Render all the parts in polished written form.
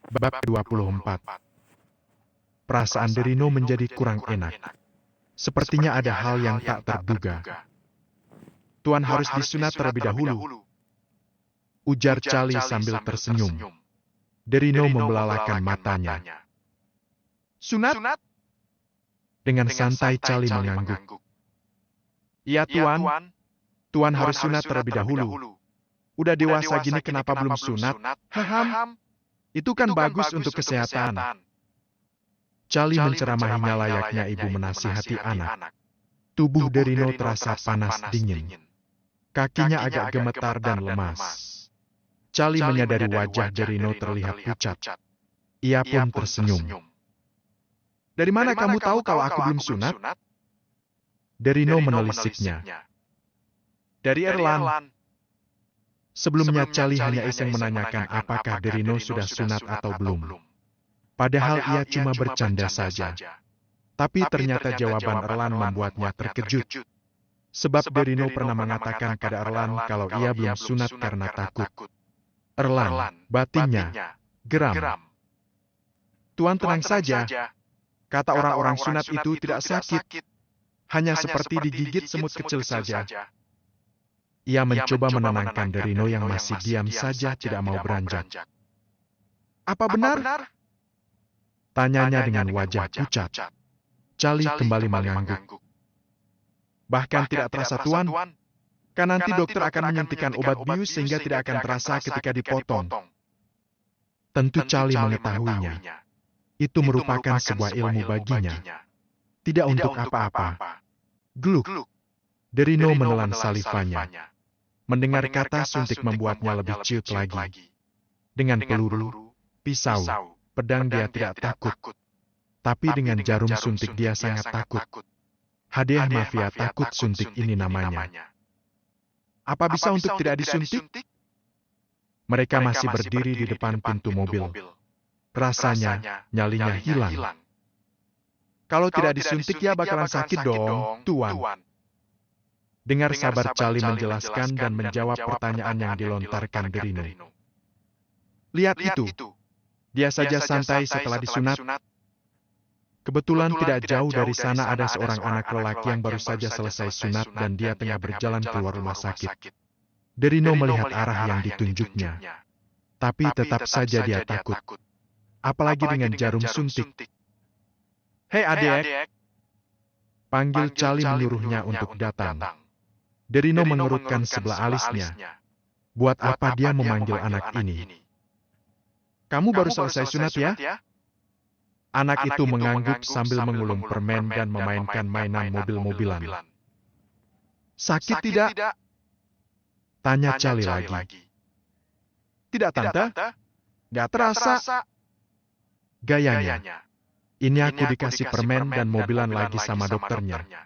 Bab 24. Perasaan Derino menjadi kurang enak. Sepertinya ada hal yang tak terduga. Tuan harus disunat terlebih dahulu, ujar Charlie sambil tersenyum. Derino membelalakan matanya. Sunat? Dengan santai Charlie mengangguk. Iya Tuan, Tuan harus sunat terlebih dahulu. Udah dewasa gini kenapa belum sunat? Haham, itu kan bagus untuk kesehatan. Charlie menceramahinya layaknya ibu menasihati anak. Tubuh Derino terasa panas dingin. Kakinya agak gemetar dan lemas. Charlie menyadari wajah Derino terlihat pucat. Ia pun tersenyum. Dari mana kamu tahu kalau aku belum sunat? Derino menelisiknya. Dari Erlan. Sebelumnya Charlie hanya iseng menanyakan apakah Derino sudah sunat atau belum. Padahal ia cuma bercanda saja. Tapi ternyata jawaban Erlan membuatnya terkejut. Sebab Derino pernah mengatakan pada Erlan kalau ia belum sunat karena takut. Erlan, batinnya, geram. Tuan tenang saja. Kata orang-orang sunat itu tidak sakit. Hanya seperti digigit semut kecil saja. Ia mencoba menenangkan Derino yang masih diam saja tidak mau beranjak. Apa benar? Tanyanya dengan wajah pucat. Charlie kembali mengangguk. Bahkan tidak terasa Tuan, kan nanti dokter akan menyuntikkan obat bius sehingga tidak akan terasa ketika dipotong. Tentu Charlie mengetahuinya. Itu merupakan sebuah ilmu baginya. Tidak untuk apa-apa. Gluk. Derino menelan salivanya. Mendengar kata suntik membuatnya lebih ciut lagi. Dengan peluru, pisau, pedang dia tidak takut. Tapi dengan jarum suntik dia sangat takut. Hadiah mafia takut suntik ini namanya. Apa bisa untuk tidak disuntik? Mereka masih berdiri di depan pintu mobil. Rasanya nyalinya hilang. Kalau tidak disuntik ya bakalan sakit dong, Tuan. Dengar sabar Charlie menjelaskan dan menjawab pertanyaan yang dilontarkan Derino. Lihat itu. Dia saja santai setelah disunat. Kebetulan tidak jauh dari sana ada seorang anak lelaki yang baru saja selesai sunat dan dia tengah berjalan keluar rumah sakit. Derino melihat arah yang ditunjuknya. Tapi tetap saja dia takut. Apalagi dengan jarum suntik. Hei adik! Panggil Charlie menyuruhnya untuk datang. Derino mengerutkan sebelah alisnya. Buat apa dia memanggil anak ini? Kamu baru selesai sunat ya? Anak itu mengangguk sambil mengulum permen dan memainkan mainan mobil-mobilan. Sakit tidak? Tanya Charlie lagi. Tidak tante? Gak terasa. Gayanya. Ini aku dikasih permen dan mobilan lagi sama dokternya.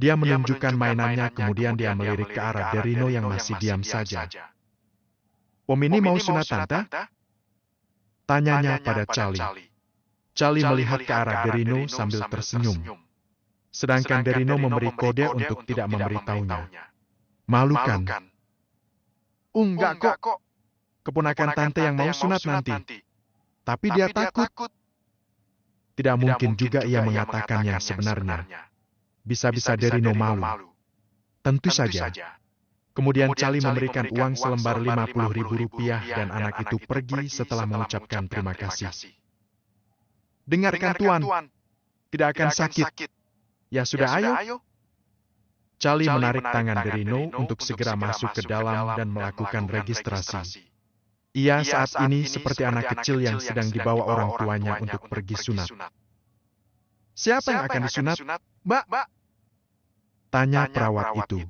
Dia menunjukkan mainannya kemudian dia melirik ke arah Derino yang masih diam saja. Om ini mau sunat tante? Tanyanya pada Charlie. Charlie melihat ke arah Derino sambil tersenyum. Sedangkan Derino memberi kode untuk tidak memberitahunya. Malu kan? Enggak kok. Keponakan tante yang mau sunat nanti. Tapi dia takut. Tidak mungkin juga ia mengatakan yang sebenarnya. Bisa-bisa Derino malu. Tentu saja. Kemudian Charlie memberikan uang selembar Rp50.000 dan anak itu pergi setelah mengucapkan terima kasih. Dengarkan Tuan, tidak akan sakit. Ya sudah ayo. Charlie menarik tangan Derino untuk segera masuk ke dalam dan melakukan registrasi. Ia saat ini seperti anak kecil yang sedang dibawa orang tuanya untuk pergi sunat. Siapa yang akan disunat? Mbak? Tanya perawat itu.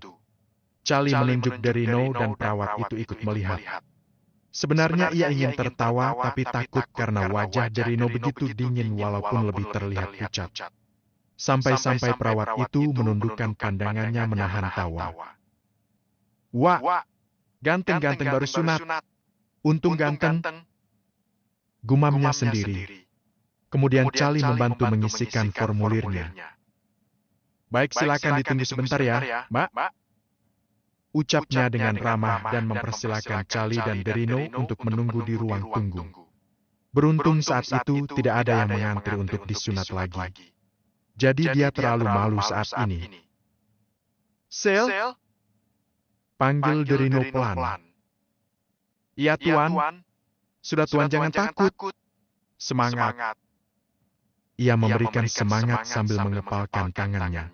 Charlie menunjuk Derino dan perawat itu ikut melihat. Sebenarnya ia ingin tertawa tapi takut karena wajah Derino begitu dingin walaupun lebih terlihat pucat. Sampai-sampai perawat itu menundukkan pandangannya menahan tawa. Wah, ganteng-ganteng baru sunat. Untung ganteng. Gumamnya sendiri. Kemudian Charlie membantu mengisikan formulirnya. Baik, silakan ditunggu sebentar ya, Mbak. Ucapnya dengan ramah dan mempersilakan Charlie dan Derino untuk menunggu di ruang tunggu. Beruntung saat itu tidak ada yang mengantri untuk disunat lagi. Jadi dia terlalu malu saat ini. Sel, Panggil Derino pelan. Iya Tuan, sudah Tuan jangan takut. Semangat. Ia memberikan semangat sambil mengepalkan tangannya.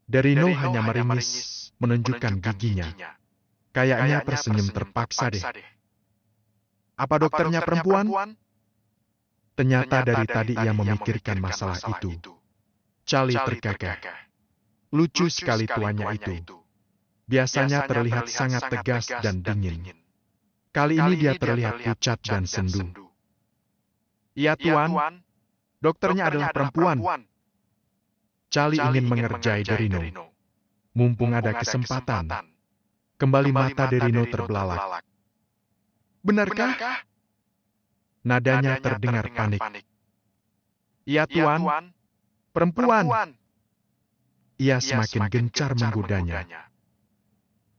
Derino hanya meringis, menunjukkan giginya. Kayaknya tersenyum terpaksa deh. Apa dokternya perempuan? Ternyata dari tadi ia memikirkan masalah itu. Charlie tergagah. Lucu sekali tuannya itu. Biasanya terlihat sangat tegas dan dingin. Kali ini dia terlihat pucat dan sendu. Iya Tuan, dokternya adalah perempuan. Charlie ingin mengerjai Derino. Mumpung ada kesempatan. Kembali mata Derino terbelalak. Benarkah? Nadanya terdengar panik. Iya Tuan, perempuan. Ia semakin gencar menggodanya.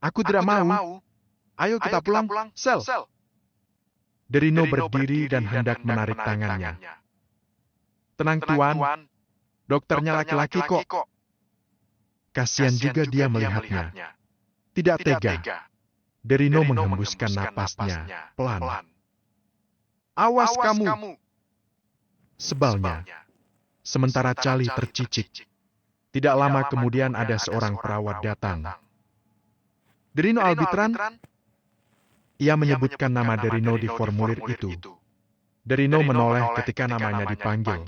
Aku tidak mau. Ayo kita pulang, Sel. Derino berdiri dan hendak menarik tangannya. Tenang Tuan, dokternya laki-laki kok. Kasihan juga dia melihatnya. Tidak tega. Derino menghembuskan napasnya pelan. Awas kamu. Sebalnya. Sementara Charlie tercicik. Tidak lama kemudian ada seorang perawat datang. Derino Albitran? Ia menyebutkan nama Derino di formulir itu. Derino menoleh ketika namanya dipanggil.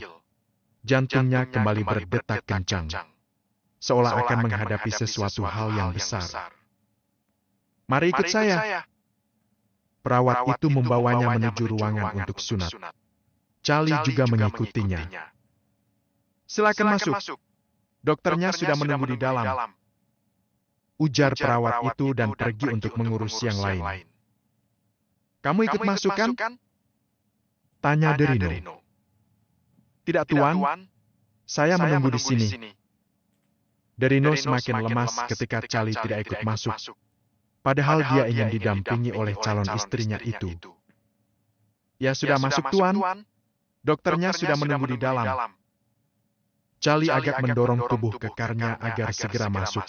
Jantungnya kembali berdetak kencang. Seolah akan menghadapi sesuatu hal yang besar. Mari ikut saya. Perawat itu membawanya menuju ruangan untuk sunat. Charlie juga mengikutinya. Silakan masuk. Dokternya sudah menunggu di dalam. Ujar perawat itu dan pergi untuk mengurus yang lain. Kamu ikut masuk kan? Tanya Derino. Tidak Tuan, saya menunggu di sini. Derino semakin lemas ketika Charlie tidak ikut masuk. Padahal dia ingin didampingi oleh calon istrinya itu. Ya sudah masuk Tuan. Dokternya sudah menunggu di dalam. Charlie agak mendorong tubuh kekarnya agar segera masuk.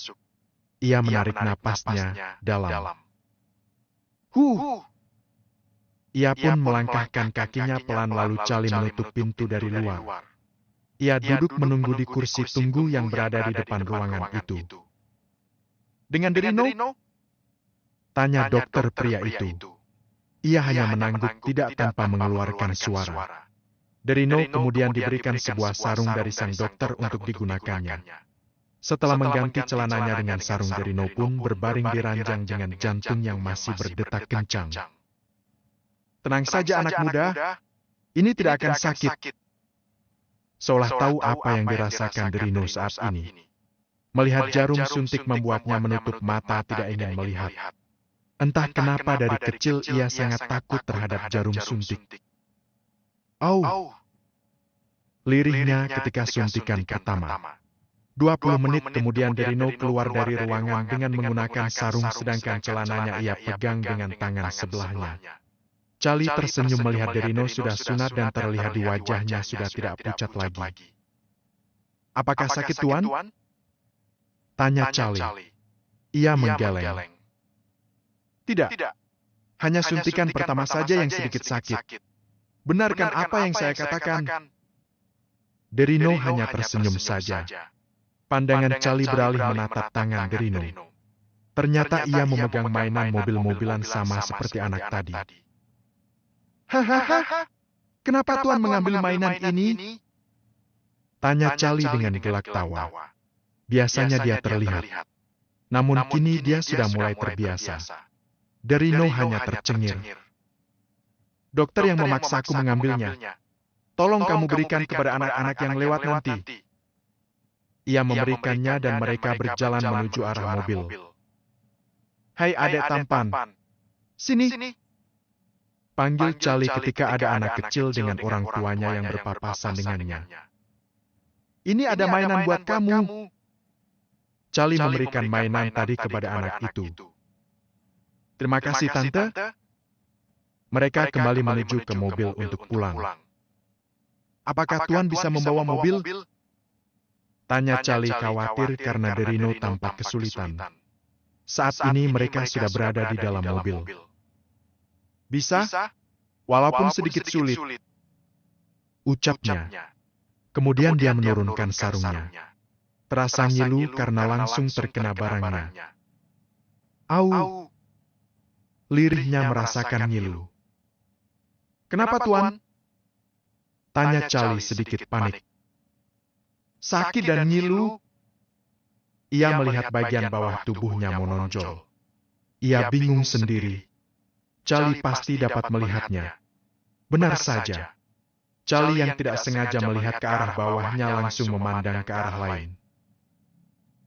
Ia menarik napasnya dalam. Ia pun melangkahkan kakinya pelan lalu Charlie menutup pintu dari luar. Ia duduk menunggu di kursi tunggu yang berada di depan ruangan itu. Dengan Derino? Tanya dokter pria itu. Ia hanya mengangguk tidak tanpa mengeluarkan suara. Derino kemudian diberikan sebuah sarung dari sang dokter untuk digunakannya. Setelah mengganti celananya dengan sarung, Derino pun berbaring di ranjang dengan jantung yang masih berdetak kencang. Tenang saja anak muda, ini tidak akan sakit. Seolah tahu apa yang dirasakan Derino saat ini. Melihat jarum suntik membuatnya menutup mata tidak ingin melihat. Entah kenapa dari kecil ia sangat takut terhadap jarum suntik. Lirihnya ketika suntikan pertama. 20 menit kemudian Derino keluar dari ruangan dengan menggunakan sarung sedangkan celananya ia pegang dengan tangan sebelahnya. Charlie tersenyum melihat Derino sudah sunat dan terlihat di wajahnya sudah tidak pucat lagi. Apakah sakit Tuan? Tanya Charlie. Ia menggeleng. Tidak. Hanya suntikan pertama saja yang sedikit sakit. Benarkan apa yang saya katakan? Derino hanya tersenyum saja. Pandangan Charlie beralih menatap tangan Derino. Ternyata ia memegang mainan mobil-mobilan sama seperti anak tadi. Hahaha, kenapa Tuan mengambil mainan ini? Tanya Charlie dengan gelak tawa. Biasanya dia terlihat. Namun kini dia sudah mulai terbiasa. Derino hanya tercengir. Dokter yang memaksaku mengambilnya. Tolong kamu berikan kepada anak-anak yang lewat nanti. Ia memberikannya dan mereka berjalan menuju arah mobil. Hai adek tampan, sini. Panggil Charlie ketika ada anak kecil dengan orang tuanya yang berpapasan dengannya. Ini ada mainan buat kamu. Charlie memberikan mainan tadi kepada anak itu. Terima kasih, Tante. Mereka kembali menuju ke mobil untuk pulang. Apakah Tuan bisa membawa mobil? Tanya Charlie khawatir karena Derino tampak kesulitan. Saat ini mereka sudah berada di dalam mobil. Bisa, walaupun sedikit sulit. Ucapnya. Kemudian dia menurunkan sarungnya. Terasa ngilu karena langsung terkena barangnya. Au! Lirihnya merasakan ngilu. Kenapa Tuan? Tanya Charlie sedikit panik. Sakit dan ngilu? Ia melihat bagian bawah tubuhnya menonjol. Ia bingung sendiri. Charlie pasti dapat melihatnya. Benar saja. Charlie yang tidak sengaja melihat ke arah bawahnya langsung memandang ke arah lain.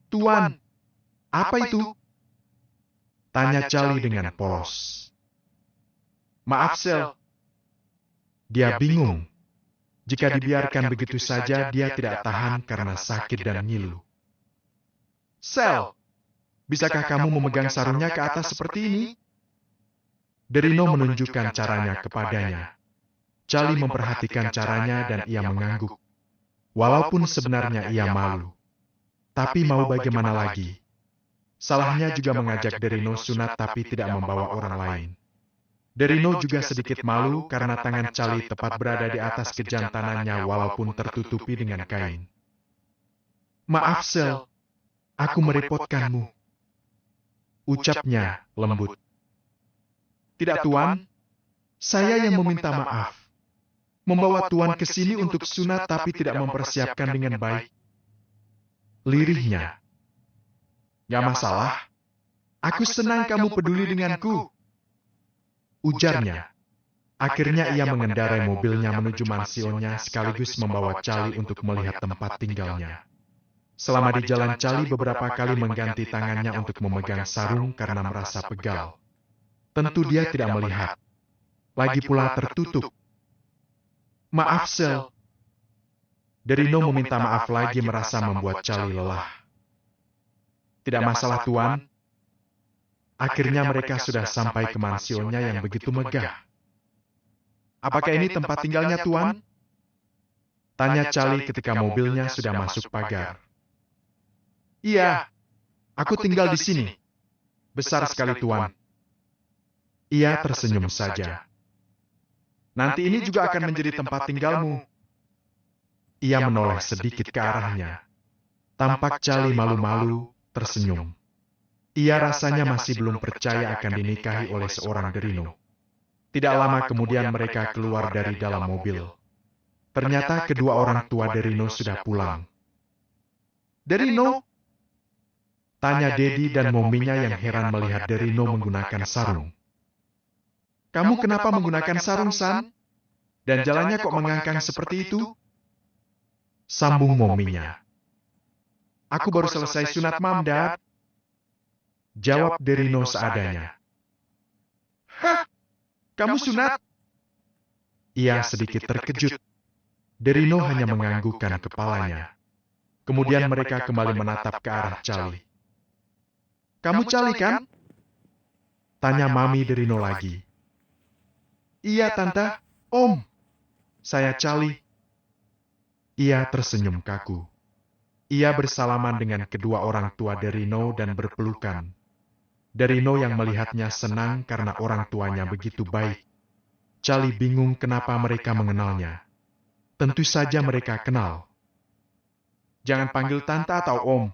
Tuan, apa itu? Tanya Charlie dengan polos. Maaf, Sel. Dia bingung. Jika dibiarkan begitu saja, dia tidak tahan karena sakit dan ngilu. Sel, Bisakah kamu memegang sarungnya ke atas seperti ini? Derino menunjukkan caranya kepadanya. Charlie memperhatikan caranya dan ia mengangguk. Walaupun sebenarnya ia malu. Tapi mau bagaimana lagi? Salahnya juga mengajak Derino sunat tapi tidak membawa orang lain. Derino juga sedikit malu karena tangan Charlie tepat berada di atas kejantanannya walaupun tertutupi dengan kain. Maaf, Sel. Aku merepotkanmu. Ucapnya lembut. Tidak, Tuan. Saya yang meminta maaf. Membawa Tuan ke sini untuk sunat tapi tidak mempersiapkan dengan baik. Lirihnya. Gak masalah. Aku senang kamu peduli denganku. Ujarnya. Akhirnya ia mengendarai mobilnya menuju mansionnya sekaligus membawa Charlie untuk melihat tempat tinggalnya. Selama di jalan Charlie beberapa kali mengganti tangannya untuk memegang sarung karena merasa pegal. Tentu dia tidak melihat. Lagi pula tertutup. Maaf, Sel. Derino meminta maaf lagi merasa membuat Charlie lelah. Tidak masalah, Tuan. Akhirnya mereka sudah sampai ke mansionnya yang begitu megah. Apakah ini tempat tinggalnya, Tuan? Tanya Charlie ketika mobilnya sudah masuk pagar. Iya. Aku tinggal di sini. Besar sekali, Tuan. Ia tersenyum saja. Nanti ini juga akan menjadi tempat tinggalmu. Ia menoleh sedikit ke arahnya. Tampak Charlie malu-malu, tersenyum. Ia rasanya masih belum percaya akan dinikahi oleh seorang Derino. Tidak lama kemudian mereka keluar dari dalam mobil. Ternyata kedua orang tua Derino sudah pulang. Derino? Tanya Dedi dan mominya yang heran melihat Derino menggunakan sarung. Kamu kenapa menggunakan sarung, San? Dan jalannya kok mengangkang seperti itu? Sambung mominya. Aku baru selesai sunat, Mam, Dad. Jawab Derino seadanya. Hah? Kamu sunat? Ia sedikit terkejut. Derino hanya menganggukkan kepalanya. Kemudian mereka kembali menatap ke arah Charlie. Kamu Charlie, kan? Tanya Mami Derino lagi. Iya, Tante. Om, saya Charlie. Ia tersenyum kaku. Ia bersalaman dengan kedua orang tua Derino dan berpelukan. Derino yang melihatnya senang karena orang tuanya begitu baik. Charlie bingung kenapa mereka mengenalnya. Tentu saja mereka kenal. Jangan panggil Tante atau Om.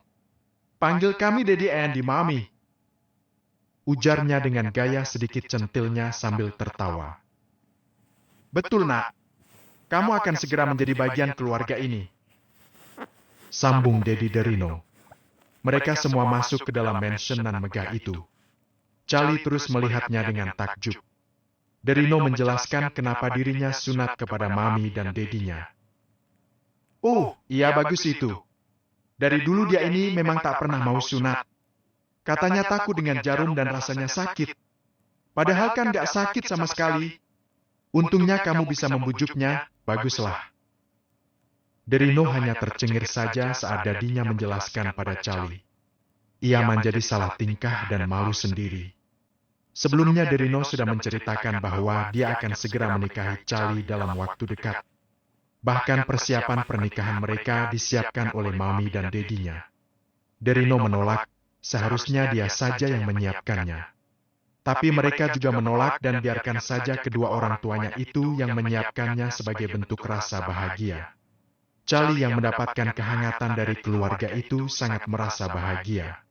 Panggil kami Dedi and Mami. Ujarnya dengan gaya sedikit centilnya sambil tertawa. Betul, Nak. Kamu akan segera menjadi bagian keluarga ini. Sambung Dedi Derino. Mereka semua masuk ke dalam mansionan megah itu. Charlie terus melihatnya dengan takjub. Derino menjelaskan kenapa dirinya sunat kepada Mami dan Dedinya. Oh, iya bagus itu. Dari dulu dia ini memang tak pernah mau sunat. Katanya takut dengan jarum dan rasanya sakit. Padahal kan gak sakit sama sekali. Untungnya kamu bisa membujuknya, baguslah. Derino hanya tercengir saja saat dadinya menjelaskan pada Charlie. Ia menjadi salah tingkah dan malu sendiri. Sebelumnya Derino sudah menceritakan bahwa dia akan segera menikahi Charlie dalam waktu dekat. Bahkan persiapan pernikahan mereka disiapkan oleh Mami dan Dedinya. Derino menolak, seharusnya dia saja yang menyiapkannya. Tapi mereka juga menolak dan biarkan saja kedua orang tuanya itu yang menyiapkannya sebagai bentuk rasa bahagia. Charlie yang mendapatkan kehangatan dari keluarga itu sangat merasa bahagia.